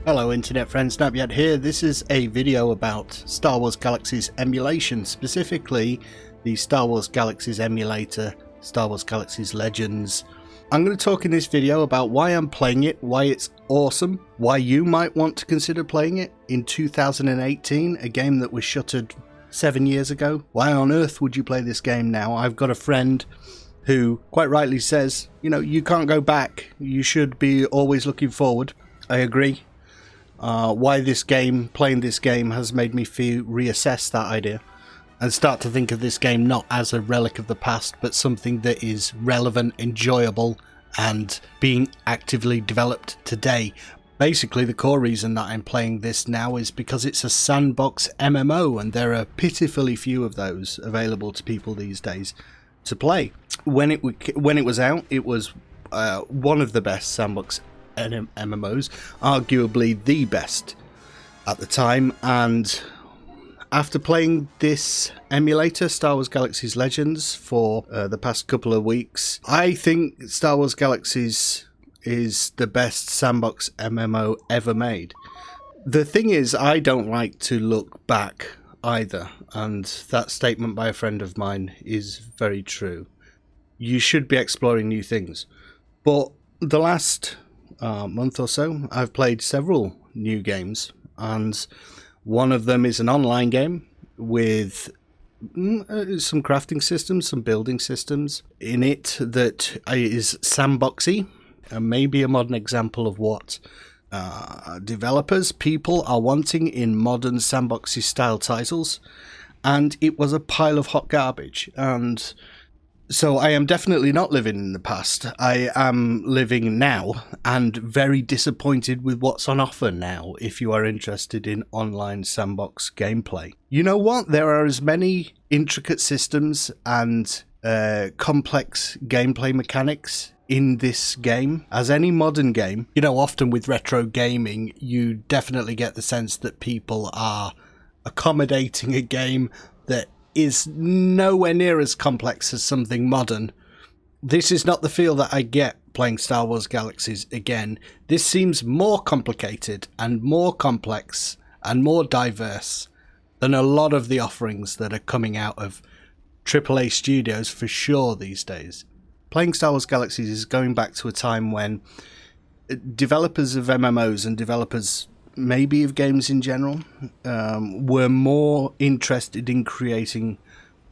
Hello internet friends, Napyet here. This is a video about Star Wars Galaxies emulation, specifically the Star Wars Galaxies emulator, Star Wars Galaxies Legends. I'm going to talk in this video about why I'm playing it, why it's awesome, why you might want to consider playing it in 2018, a game that was shuttered 7 years ago. Why on earth would you play this game now? I've got a friend who quite rightly says, you know, you can't go back, you should be always looking forward. I agree. Why this game, playing this game, has made me reassess that idea and start to think of this game not as a relic of the past, but something that is relevant, enjoyable, and being actively developed today. Basically, the core reason that I'm playing this now is because it's a Sandbox MMO, and there are pitifully few of those available to people these days to play. When it was out, it was one of the best Sandbox MMOs, arguably the best at the time, and after playing this emulator, Star Wars Galaxies Legends, for the past couple of weeks, I think Star Wars Galaxies is the best Sandbox MMO ever made. The thing is, I don't like to look back either, and that statement by a friend of mine is very true. You should be exploring new things, but the last month or so, I've played several new games, and one of them is an online game with some crafting systems, some building systems in it that is sandboxy, and maybe a modern example of what people are wanting in modern sandboxy style titles, and it was a pile of hot garbage. And so I am definitely not living in the past. I am living now, and very disappointed with what's on offer now if you are interested in online sandbox gameplay. You know what? There are as many intricate systems and complex gameplay mechanics in this game as any modern game. You know, often with retro gaming, you definitely get the sense that people are accommodating a game that is nowhere near as complex as something modern. This is not the feel that I get playing Star Wars Galaxies again. This seems more complicated and more complex and more diverse than a lot of the offerings that are coming out of AAA studios for sure these days. Playing Star Wars Galaxies is going back to a time when developers of MMOs and developers maybe of games in general were more interested in creating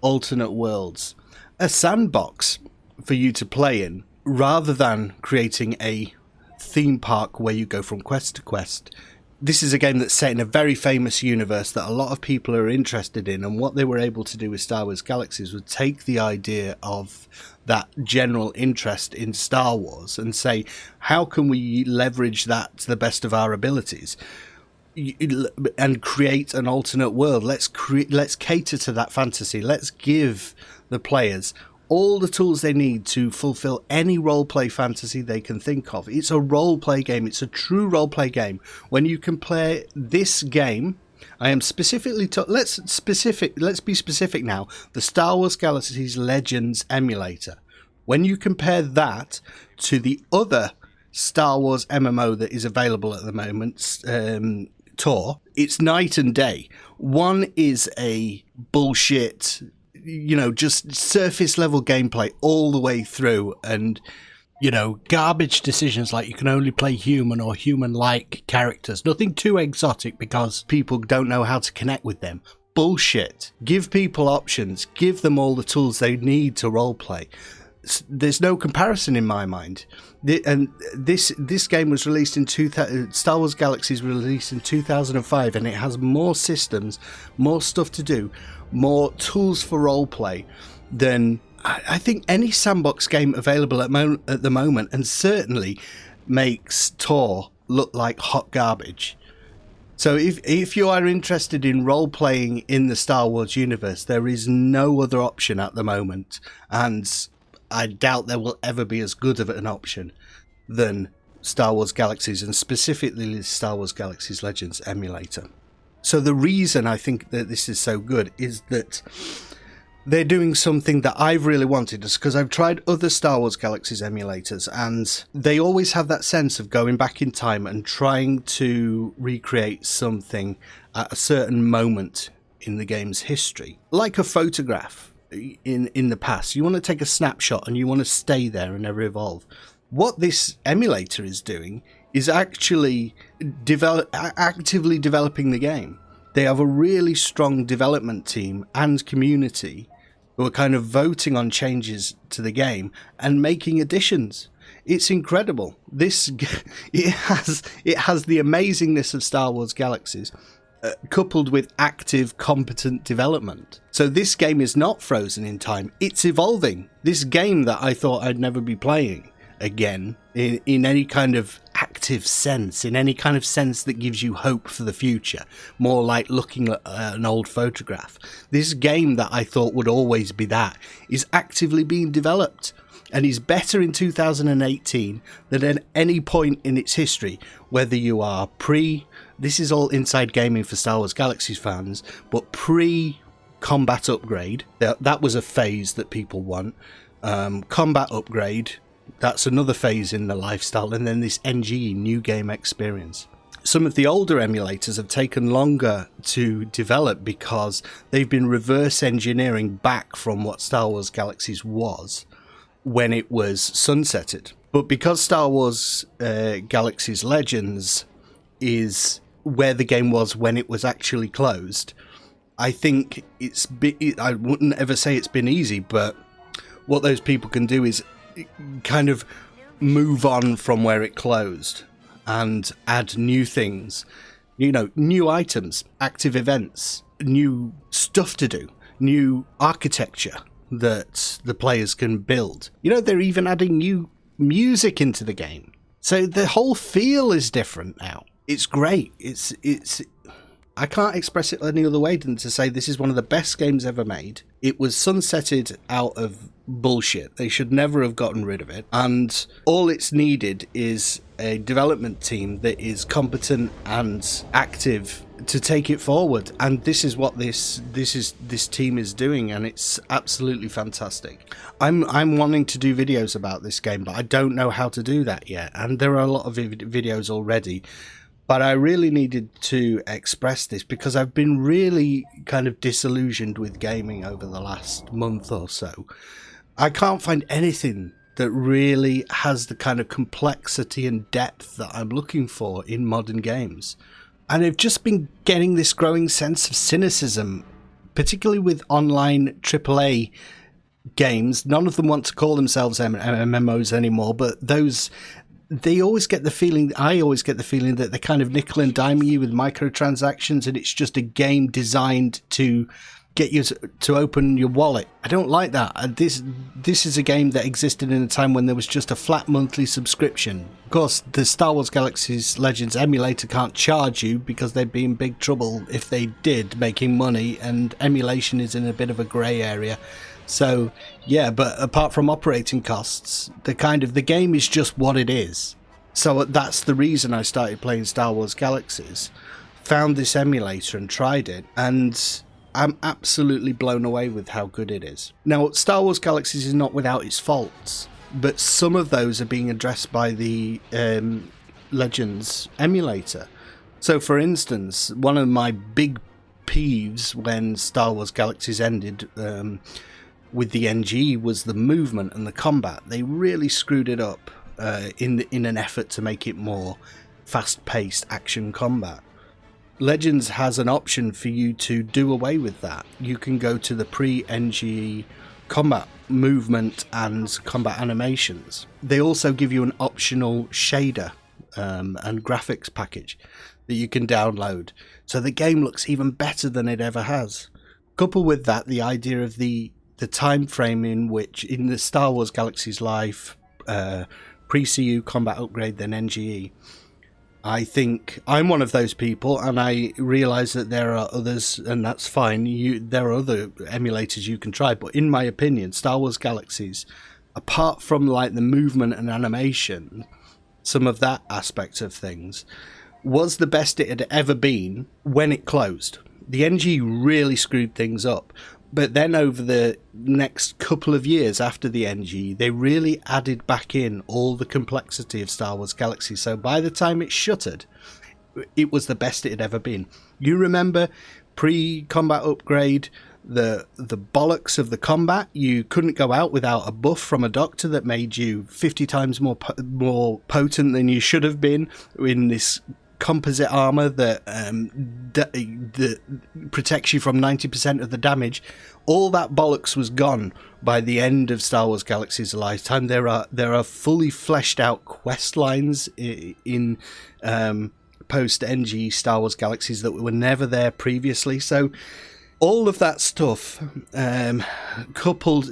alternate worlds, a sandbox for you to play in, rather than creating a theme park where you go from quest to quest. This is a game that's set in a very famous universe that a lot of people are interested in, and what they were able to do with Star Wars Galaxies was take the idea of that general interest in Star Wars and say, how can we leverage that to the best of our abilities and create an alternate world? Let's cater to that fantasy. Let's give the players all the tools they need to fulfill any roleplay fantasy they can think of. It's a roleplay game. It's a true roleplay game. When you can play this game, I am specifically let's be specific now. The Star Wars Galaxies Legends emulator. When you compare that to the other Star Wars MMO that is available at the moment, Tor, it's night and day. One is a bullshit, you know, just surface level gameplay all the way through, and, you know, garbage decisions like you can only play human or human-like characters. Nothing too exotic because people don't know how to connect with them. Bullshit. Give people options. Give them all the tools they need to roleplay. There's no comparison in my mind. And this game was released in Star Wars Galaxies was released in 2005, and it has more systems, more stuff to do, more tools for roleplay than I think any sandbox game available at the moment, and certainly makes Tor look like hot garbage. So if you are interested in role-playing in the Star Wars universe, there is no other option at the moment, and I doubt there will ever be as good of an option than Star Wars Galaxies, and specifically Star Wars Galaxies Legends emulator. So the reason I think that this is so good is that they're doing something that I've really wanted, because I've tried other Star Wars Galaxies emulators, and they always have that sense of going back in time and trying to recreate something at a certain moment in the game's history. Like a photograph in the past. You want to take a snapshot and you want to stay there and never evolve. What this emulator is doing is actually actively developing the game. They have a really strong development team and community who are kind of voting on changes to the game and making additions. It's incredible. It has the amazingness of Star Wars Galaxies, coupled with active, competent development. So this game is not frozen in time. It's evolving. This game that I thought I'd never be playing again in any kind of active sense, in any kind of sense that gives you hope for the future, more like looking at an old photograph. This game that I thought would always be that is actively being developed and is better in 2018 than at any point in its history, whether you are this is all inside gaming for Star Wars Galaxies fans, but pre-combat upgrade, that was a phase that people want. Combat upgrade, that's another phase in the lifestyle, and then this NGE, new game experience. Some of the older emulators have taken longer to develop because they've been reverse engineering back from what Star Wars Galaxies was when it was sunsetted. But because Star Wars Galaxies Legends is where the game was when it was actually closed, I think I wouldn't ever say it's been easy, but what those people can do is kind of move on from where it closed and add new things, new items, active events, new stuff to do, new architecture that the players can build. They're even adding new music into the game. So the whole feel is different now. It's great. It's I can't express it any other way than to say this is one of the best games ever made. It was sunsetted out of bullshit. They should never have gotten rid of it. And all it's needed is a development team that is competent and active to take it forward. And this is what this team is doing, and it's absolutely fantastic. I'm wanting to do videos about this game, but I don't know how to do that yet. And there are a lot of videos already. But I really needed to express this because I've been really kind of disillusioned with gaming over the last month or so. I can't find anything that really has the kind of complexity and depth that I'm looking for in modern games. And I've just been getting this growing sense of cynicism, particularly with online AAA games. None of them want to call themselves MMOs anymore, but I always get the feeling that they're kind of nickel and diming you with microtransactions, and it's just a game designed to get you to open your wallet. I don't like that. This is a game that existed in a time when there was just a flat monthly subscription. Of course, the Star Wars Galaxies Legends emulator can't charge you because they'd be in big trouble if they did, making money, and emulation is in a bit of a grey area. So, yeah, but apart from operating costs, the game is just what it is. So that's the reason I started playing Star Wars Galaxies, found this emulator and tried it, and I'm absolutely blown away with how good it is. Now, Star Wars Galaxies is not without its faults, but some of those are being addressed by the Legends emulator. So, for instance, one of my big peeves when Star Wars Galaxies ended with the NG was the movement and the combat. They really screwed it up in an effort to make it more fast-paced action combat. Legends has an option for you to do away with that. You can go to the pre-NG combat movement and combat animations. They also give you an optional shader and graphics package that you can download, so the game looks even better than it ever has. Coupled with that, the idea of the time frame in which, in the Star Wars Galaxies life, pre-CU combat upgrade, then NGE. I think I'm one of those people, and I realise that there are others, and that's fine. There are other emulators you can try, but in my opinion, Star Wars Galaxies, apart from like the movement and animation, some of that aspect of things, was the best it had ever been when it closed. The NG really screwed things up. But then over the next couple of years after the NG, they really added back in all the complexity of Star Wars Galaxies. So by the time it shuttered, it was the best it had ever been. You remember pre-combat upgrade, the bollocks of the combat? You couldn't go out without a buff from a doctor that made you 50 times more potent than you should have been in this composite armor that protects you from 90% of the damage. All that bollocks was gone by the end of Star Wars Galaxies' lifetime. There are fully fleshed out quest lines in post-NG Star Wars Galaxies that were never there previously. So all of that stuff, coupled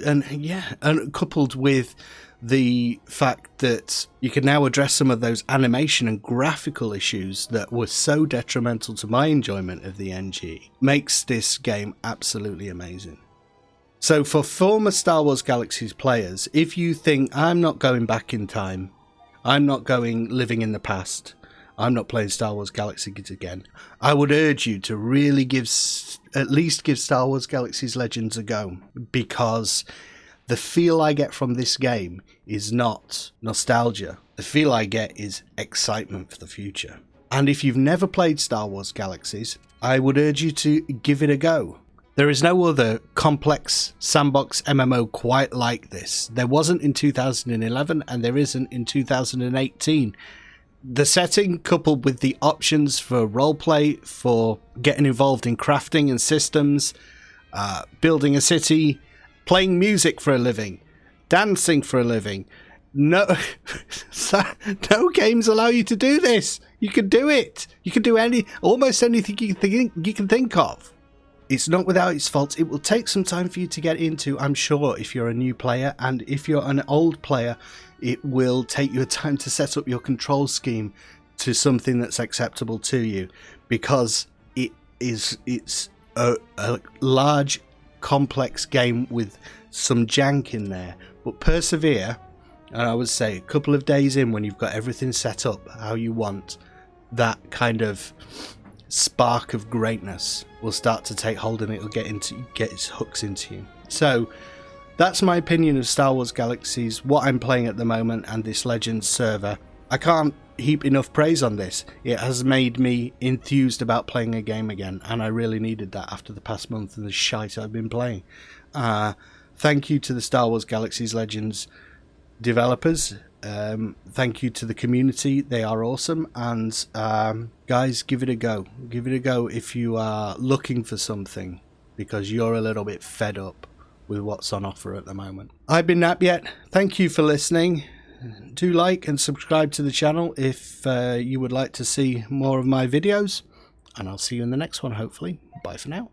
with the fact that you can now address some of those animation and graphical issues that were so detrimental to my enjoyment of the NG, makes this game absolutely amazing. So for former Star Wars Galaxies players, if you think, I'm not going back in time, I'm not living in the past, I'm not playing Star Wars Galaxies again, I would urge you to really at least give Star Wars Galaxies Legends a go, because the feel I get from this game is not nostalgia. The feel I get is excitement for the future. And if you've never played Star Wars Galaxies, I would urge you to give it a go. There is no other complex sandbox MMO quite like this. There wasn't in 2011 and there isn't in 2018. The setting, coupled with the options for roleplay, for getting involved in crafting and systems, building a city, playing music for a living, dancing for a living. No games allow you to do this. You can do it. You can do almost anything you can think of. It's not without its faults. It will take some time for you to get into, I'm sure, if you're a new player. And if you're an old player, it will take you a time to set up your control scheme to something that's acceptable to you, because it's a large, complex game with some jank in there. But persevere, and I would say a couple of days in, when you've got everything set up how you want, that kind of spark of greatness will start to take hold and it'll get its hooks into you. So that's my opinion of Star Wars Galaxies, what I'm playing at the moment, and this Legends server. I can't heap enough praise on this. It has made me enthused about playing a game again, and I really needed that after the past month and the shite I've been playing. Thank you to the Star Wars Galaxies Legends developers. Thank you to the community. They are awesome. And guys, give it a go. Give it a go if you are looking for something, because you're a little bit fed up with what's on offer at the moment. I've been Napyet. Thank you for listening. Do like and subscribe to the channel if you would like to see more of my videos, and I'll see you in the next one, hopefully. Bye for now.